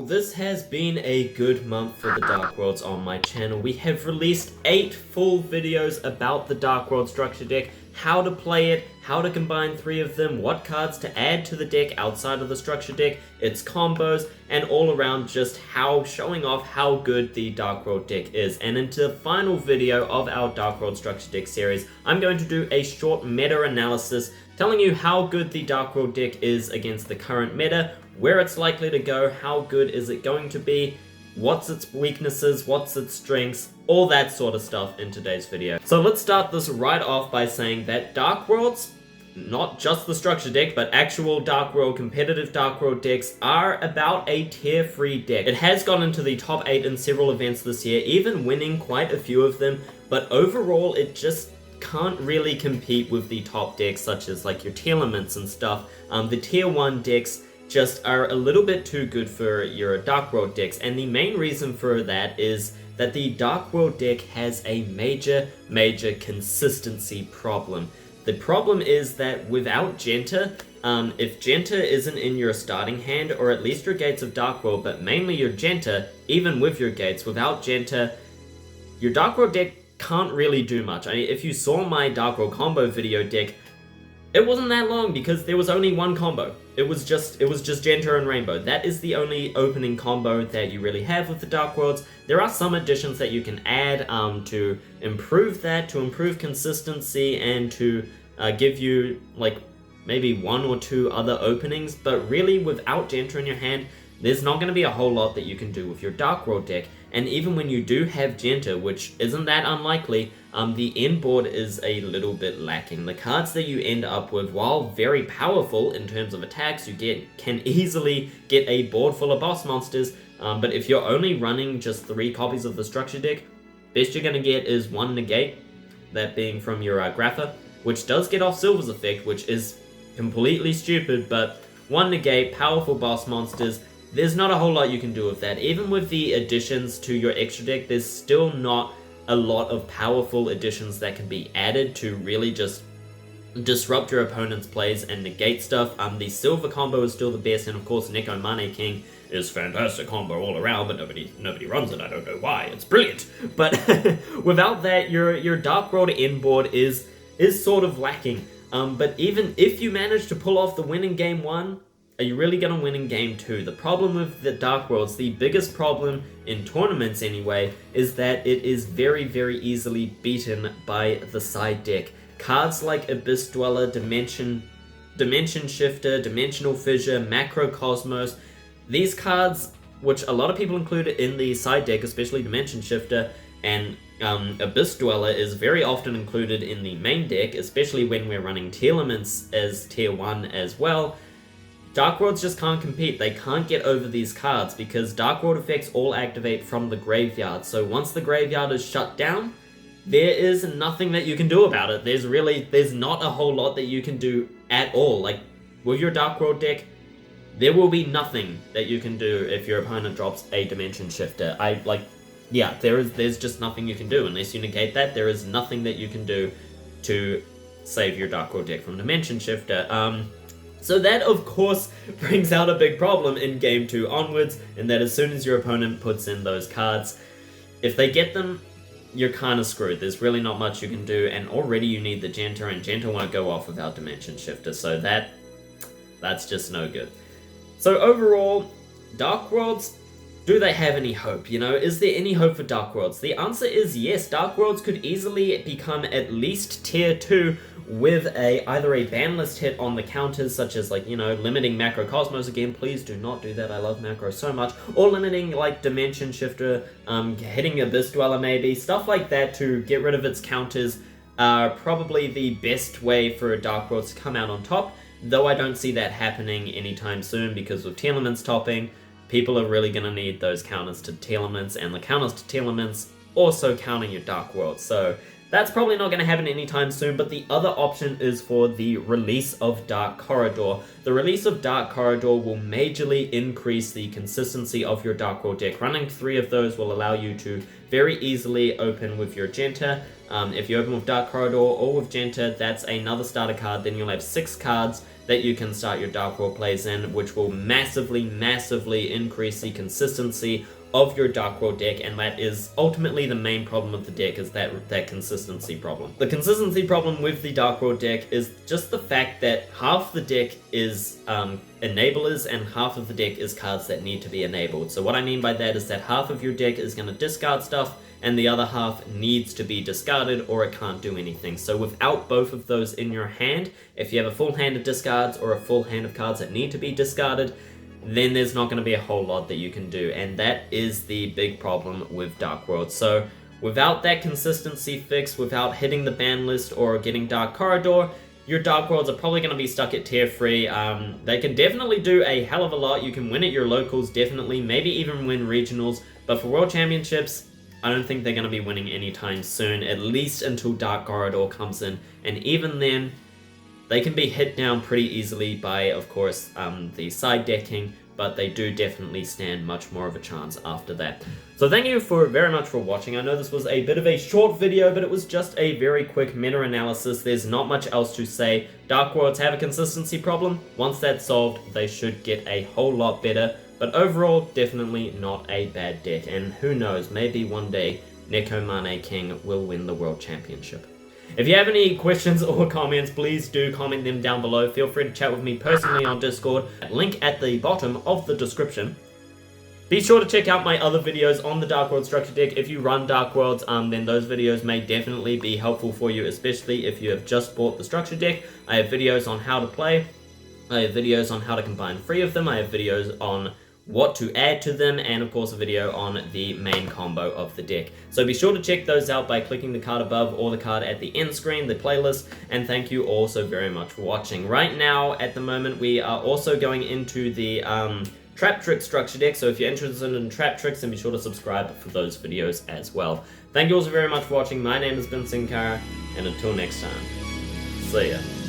this has been a good month for the Dark Worlds on my channel. We have released 8 full videos about the Dark World structure deck, how to play it, how to combine 3 of them, what cards to add to the deck outside of the structure deck, its combos, and all around just showing off how good the Dark World deck is. And into the final video of our Dark World structure deck series, I'm going to do a short meta analysis telling you how good the Dark World deck is against the current meta, where it's likely to go, how good is it going to be, what's its weaknesses, what's its strengths, all that sort of stuff in today's video. So let's start this right off by saying that Dark Worlds, not just the structure deck, but actual Dark World, competitive Dark World decks are about a tier 3 deck. It has gone into the top 8 in several events this year, even winning quite a few of them, but overall it just can't really compete with the top decks such as like your Telements and stuff. The tier 1 decks just are a little bit too good for your Dark World decks, and the main reason for that is that the Dark World deck has a major consistency problem. The problem is that without Genta, if Genta isn't in your starting hand, or at least your gates of Dark World, but mainly your Genta, even with your gates, without Genta, your Dark World deck can't really do much. I mean, if you saw my Dark World combo video deck, it wasn't that long because there was only one combo. It was just Genta and Rainbow. That is the only opening combo that you really have with the Dark Worlds. There are some additions that you can add to improve that, to improve consistency, and to give you like maybe 1 or 2 other openings, but really without Genta in your hand, there's not going to be a whole lot that you can do with your Dark World deck. And even when you do have Genta, which isn't that unlikely, the end board is a little bit lacking. The cards that you end up with, while very powerful in terms of attacks, can easily get a board full of boss monsters, but if you're only running just 3 copies of the structure deck, best you're going to get is 1 negate, that being from your Grapha, which does get off Silver's effect, which is completely stupid, but 1 negate, powerful boss monsters. There's not a whole lot you can do with that. Even with the additions to your extra deck, there's still not a lot of powerful additions that can be added to really just disrupt your opponent's plays and negate stuff. The Silver combo is still the best, and of course Neko Mane King is fantastic combo all around, but nobody runs it. I don't know why. It's brilliant. But without that, your Dark World end board is sort of lacking. But even if you manage to pull off the win in game 1, are you really going to win in game 2? The problem with the Dark Worlds, the biggest problem in tournaments anyway, is that it is very easily beaten by the side deck. Cards like Abyss Dweller, Dimension Shifter, Dimensional Fissure, Macrocosmos, these cards, which a lot of people include in the side deck, especially Dimension Shifter, and Abyss Dweller is very often included in the main deck, especially when we're running Telements as tier 1 as well. Dark Worlds just can't compete. They can't get over these cards because Dark World effects all activate from the graveyard. So once the graveyard is shut down, there is nothing that you can do about it. There's not a whole lot that you can do at all. Like, with your Dark World deck, there will be nothing that you can do if your opponent drops a Dimension Shifter. There's just nothing you can do. Unless you negate that, there is nothing that you can do to save your Dark World deck from Dimension Shifter. So that, of course, brings out a big problem in Game 2 onwards, and that as soon as your opponent puts in those cards, if they get them, you're kind of screwed. There's really not much you can do, and already you need the Genta, and Genta won't go off without Dimension Shifter, so that's just no good. So overall, Dark Worlds, do they have any hope? You know, is there any hope for Dark Worlds? The answer is yes. Dark Worlds could easily become at least tier 2 with either a ban list hit on the counters, such as like, you know, limiting Macrocosmos again. Please do not do that. I love Macro so much. Or limiting like Dimension Shifter, hitting Abyss Dweller maybe. Stuff like that to get rid of its counters are probably the best way for Dark Worlds to come out on top. Though I don't see that happening anytime soon because with Telements topping, people are really going to need those counters to Telements, and the counters to Telements also counting your Dark World. So that's probably not going to happen anytime soon, but the other option is for the release of Dark Corridor. The release of Dark Corridor will majorly increase the consistency of your Dark World deck. Running 3 of those will allow you to very easily open with your Genta. If you open with Dark Corridor or with Genta, that's another starter card. Then you'll have 6 cards that you can start your Dark World plays in, which will massively increase the consistency of your Dark World deck, and that is ultimately the main problem of the deck, is that consistency problem. The consistency problem with the Dark World deck is just the fact that half the deck is enablers and half of the deck is cards that need to be enabled. So what I mean by that is that half of your deck is going to discard stuff and the other half needs to be discarded or it can't do anything. So without both of those in your hand, if you have a full hand of discards or a full hand of cards that need to be discarded, then there's not going to be a whole lot that you can do, and that is the big problem with Dark World. So without that consistency fix, without hitting the ban list or getting Dark Corridor, your Dark Worlds are probably going to be stuck at tier 3. They can definitely do a hell of a lot. You can win at your locals, definitely, maybe even win regionals, but for World Championships, I don't think they're going to be winning anytime soon, at least until Dark Corridor comes in, and even then, they can be hit down pretty easily by, of course, the side decking, but they do definitely stand much more of a chance after that. So thank you very much for watching. I know this was a bit of a short video, but it was just a very quick meta-analysis. There's not much else to say. Dark Worlds have a consistency problem. Once that's solved, they should get a whole lot better. But overall, definitely not a bad deck. And who knows, maybe one day, Neko Mane King will win the World Championship. If you have any questions or comments, please do comment them down below. Feel free to chat with me personally on Discord. Link at the bottom of the description. Be sure to check out my other videos on the Dark World structure deck. If you run Dark Worlds, then those videos may definitely be helpful for you, especially if you have just bought the structure deck. I have videos on how to play. I have videos on how to combine 3 of them. I have videos on what to add to them, and of course a video on the main combo of the deck. So be sure to check those out by clicking the card above or the card at the end screen, the playlist, and thank you all so very much for watching. Right now, at the moment, we are also going into the Trap Trick structure deck, so if you're interested in Trap Tricks, then be sure to subscribe for those videos as well. Thank you all so very much for watching. My name has been Sin Cara, and until next time, see ya.